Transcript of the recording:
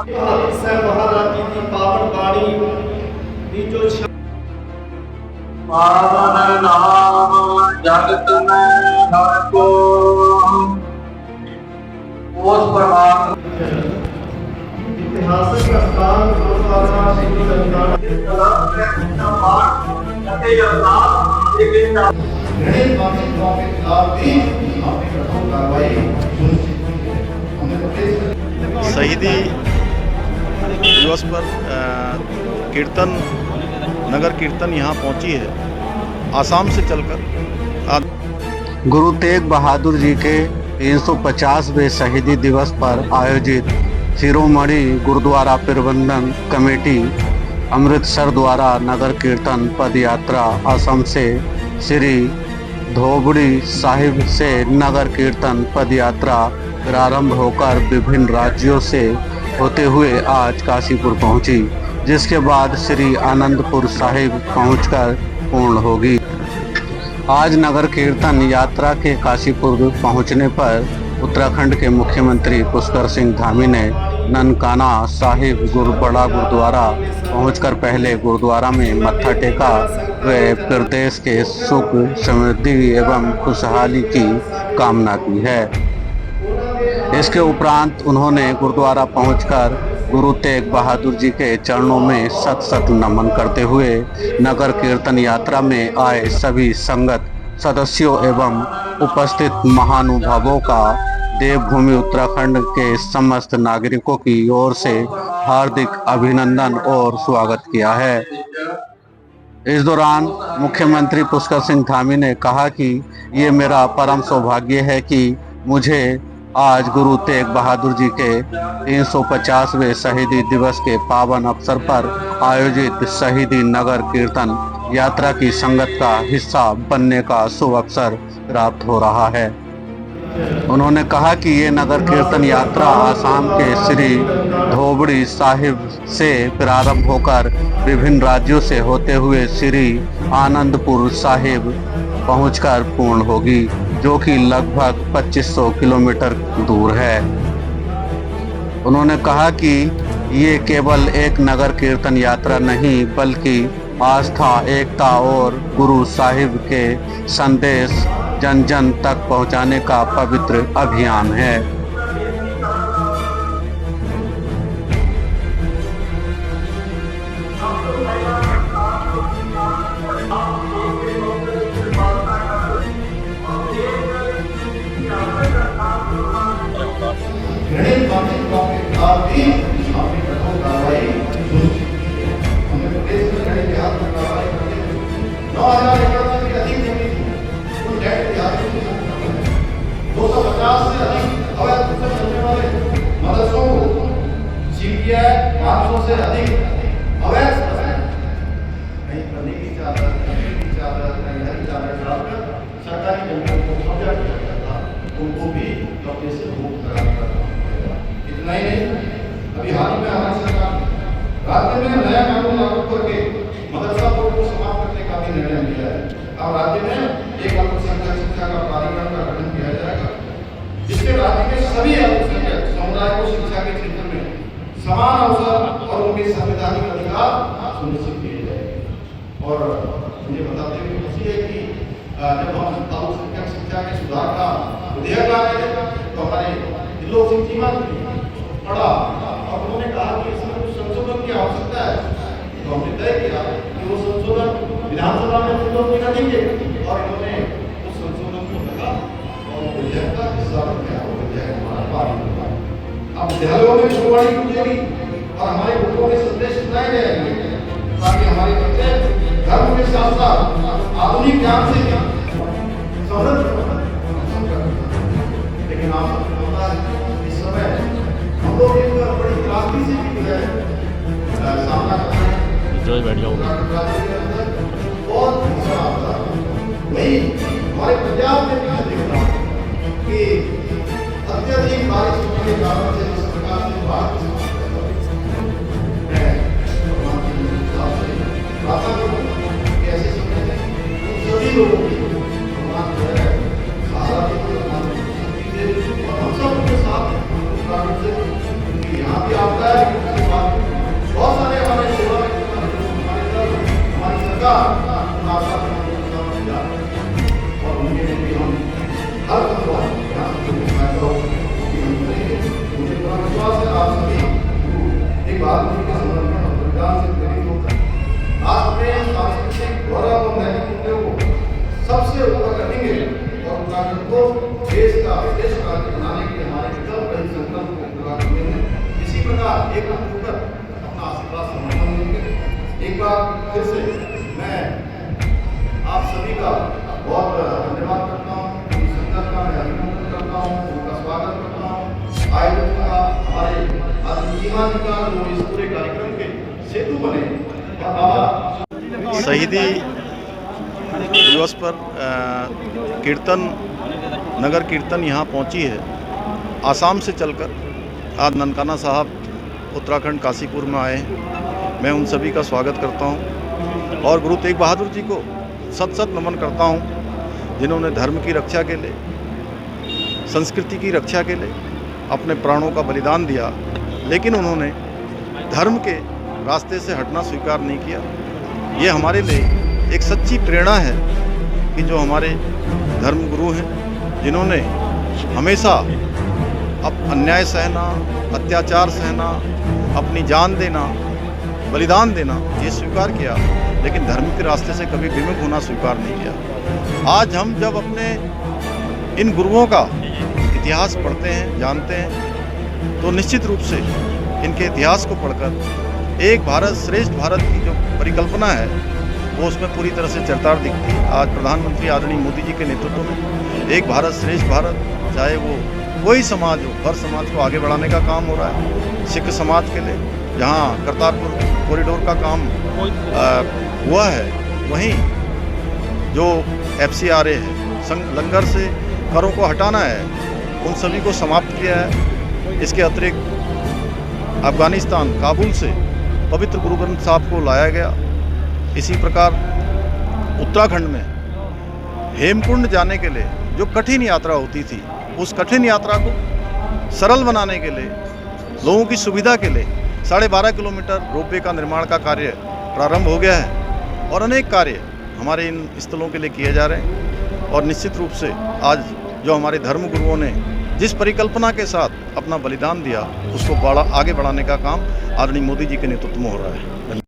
महाराज की पावन बाणी की जो पावन नाम जगत में हर को उस प्रकार ऐतिहासिक स्थान गुरुद्वारा श्री शहीदी दिवस पर कीर्तन नगर कीर्तन यहाँ पहुँची है आसाम से चलकर। गुरु तेग बहादुर जी के 350वें शहीदी दिवस पर आयोजित शिरोमणि गुरुद्वारा प्रबंधन कमेटी अमृतसर द्वारा नगर कीर्तन पद यात्रा असम से श्री धोबड़ी साहिब से नगर कीर्तन पद यात्रा प्रारंभ होकर विभिन्न राज्यों से होते हुए आज काशीपुर पहुंची, जिसके बाद श्री आनंदपुर साहिब पहुंचकर पूर्ण होगी। आज नगर कीर्तन यात्रा के काशीपुर पहुंचने पर उत्तराखंड के मुख्यमंत्री पुष्कर सिंह धामी ने ननकाना साहिब बड़ा गुरुद्वारा पहुंचकर पहले गुरुद्वारा में मत्था टेका व प्रदेश के सुख समृद्धि एवं खुशहाली की कामना की है। इसके उपरांत उन्होंने गुरुद्वारा पहुंचकर गुरु तेग बहादुर जी के चरणों में शत शत नमन करते हुए नगर कीर्तन यात्रा में आए सभी संगत सदस्यों एवं उपस्थित महानुभावों का देवभूमि उत्तराखंड के समस्त नागरिकों की ओर से हार्दिक अभिनंदन और स्वागत किया है। इस दौरान मुख्यमंत्री पुष्कर सिंह धामी ने कहा कि ये मेरा परम सौभाग्य है कि मुझे आज गुरु तेग बहादुर जी के 350वें शहीदी दिवस के पावन अवसर पर आयोजित शहीदी नगर कीर्तन यात्रा की संगत का हिस्सा बनने का शुभ अवसर प्राप्त हो रहा है। उन्होंने कहा कि ये नगर कीर्तन यात्रा आसाम के श्री धोबड़ी साहिब से प्रारंभ होकर विभिन्न राज्यों से होते हुए श्री आनंदपुर साहिब पहुंचकर पूर्ण होगी, जो कि लगभग 2500 किलोमीटर दूर है। उन्होंने कहा कि ये केवल एक नगर कीर्तन यात्रा नहीं बल्कि आस्था, एकता और गुरु साहिब के संदेश जन जन तक पहुंचाने का पवित्र अभियान है। से अधिक अवैध कहीं करने की चादर, डालकर सरकारी जमीन को कब्जा किया गया था, उनको भी कब्जे से मुक्त कराने का काम किया। इतना ही नहीं, अभी हाल ही में हमारी सरकार राज्य में नया कानून लागू करके मदरसा बोर्ड को समाप्त करने का भी निर्णय लिया है। अब राज्य में एक अल्पसंख्यक शिक्षा का प्राधिकरण का गठन किया जाएगा, जिससे राज्य के सभी अल्पसंख्यक समुदाय को शिक्षा के क्षेत्र में समान अवसर और उनके संवैधानिक अधिकार सुनिश्चित किए जाएंगे। और मुझे बताते हुए खुशी है कि जब हम अल्पसंख्यक शिक्षा के सुधार का विधेयक ला रहे थे तो हमारे दिल्लोक सिंह चीमा पढ़ा और उन्होंने कहा कि इसमें कुछ संशोधन की आवश्यकता है। तो हमने तय किया कि वो संशोधन विधानसभा में दिल्लोक जी रखेंगे और इन्होंने उस संशोधन को लगा और विधेयक का हिस्सा बन गया। वो विधेयक हमारा पारित हुआ। अब विद्यालयों में शिरोमणि गूंजेगी और हमारे गुरुओं के संदेश सुनाए जाएंगे ताकि हमारे बच्चे धर्म के साथ साथ आधुनिक ज्ञान से समृद्ध। लेकिन आप सबको पता है इस समय हम लोग एक बड़ी क्रांति से भी सामना कर रहे हैं। बहुत वही हमारे पंजाब में भी देख रहा हूँ कि अत्यधिक बारिश होने के कारण से सरकार ने बाढ़ कैसे सभी लोगों की हम सब के साथ यहाँ भी आता है। बहादुरी के संबंध में और बलिदान से प्रेरित होकर राष्ट्र में सांस्कृतिक गौरव और नैतिक मूल्यों को सबसे ऊपर रखेंगे और उत्तराखंड को देश का विदेश राज्य बनाने के हमारे विकल्प रहित संकल्प को पूरा करने में इसी प्रकार एक होकर अपना आशीर्वाद समर्थन देंगे। एक बार फिर से मैं आप सभी का बहुत धन्यवाद करता हूँ, उनकी संगत का मैं अभिनंदन करता हूँ, उनका स्वागत करता हूँ। आयोजन का हमारे आदिजीमा जी का जो इस पूरे कार्यक्रम के सेतु बने और बाबा शहीदी दिवस पर नगर कीर्तन यहाँ पहुँची है। आसाम से चलकर आज ननकाना साहब उत्तराखंड काशीपुर में आए हैं। मैं उन सभी का स्वागत करता हूँ और गुरु तेग बहादुर जी को सत सत नमन करता हूँ, जिन्होंने धर्म की रक्षा के लिए, संस्कृति की रक्षा के लिए अपने प्राणों का बलिदान दिया, लेकिन उन्होंने धर्म के रास्ते से हटना स्वीकार नहीं किया। ये हमारे लिए एक सच्ची प्रेरणा है कि जो हमारे धर्मगुरु हैं, जिन्होंने हमेशा अन्याय सहना, अत्याचार सहना, अपनी जान देना, बलिदान देना ये स्वीकार किया, लेकिन धर्म के रास्ते से कभी विमुख होना स्वीकार नहीं किया। आज हम जब अपने इन गुरुओं का इतिहास पढ़ते हैं, जानते हैं, तो निश्चित रूप से इनके इतिहास को पढ़कर एक भारत श्रेष्ठ भारत की जो परिकल्पना है वो उसमें पूरी तरह से चरतार दिखती है। आज प्रधानमंत्री आदरणीय मोदी जी के नेतृत्व में एक भारत श्रेष्ठ भारत, चाहे वो कोई समाज हो, हर समाज को आगे बढ़ाने का काम हो रहा है। सिख समाज के लिए जहाँ करतारपुर कॉरिडोर का काम हुआ है, वहीं जो FCRA है, लंगर से करों को हटाना है, उन सभी को समाप्त किया है। इसके अतिरिक्त अफगानिस्तान काबुल से पवित्र गुरु ग्रंथ साहब को लाया गया। इसी प्रकार उत्तराखंड में हेमकुंड जाने के लिए जो कठिन यात्रा होती थी, उस कठिन यात्रा को सरल बनाने के लिए, लोगों की सुविधा के लिए 12.5 किलोमीटर रोपवे का निर्माण का कार्य प्रारंभ हो गया है और अनेक कार्य हमारे इन स्थलों के लिए किए जा रहे हैं। और निश्चित रूप से आज जो हमारे धर्मगुरुओं ने जिस परिकल्पना के साथ अपना बलिदान दिया, उसको आगे बढ़ाने का काम आदरणीय मोदी जी के नेतृत्व में हो रहा है।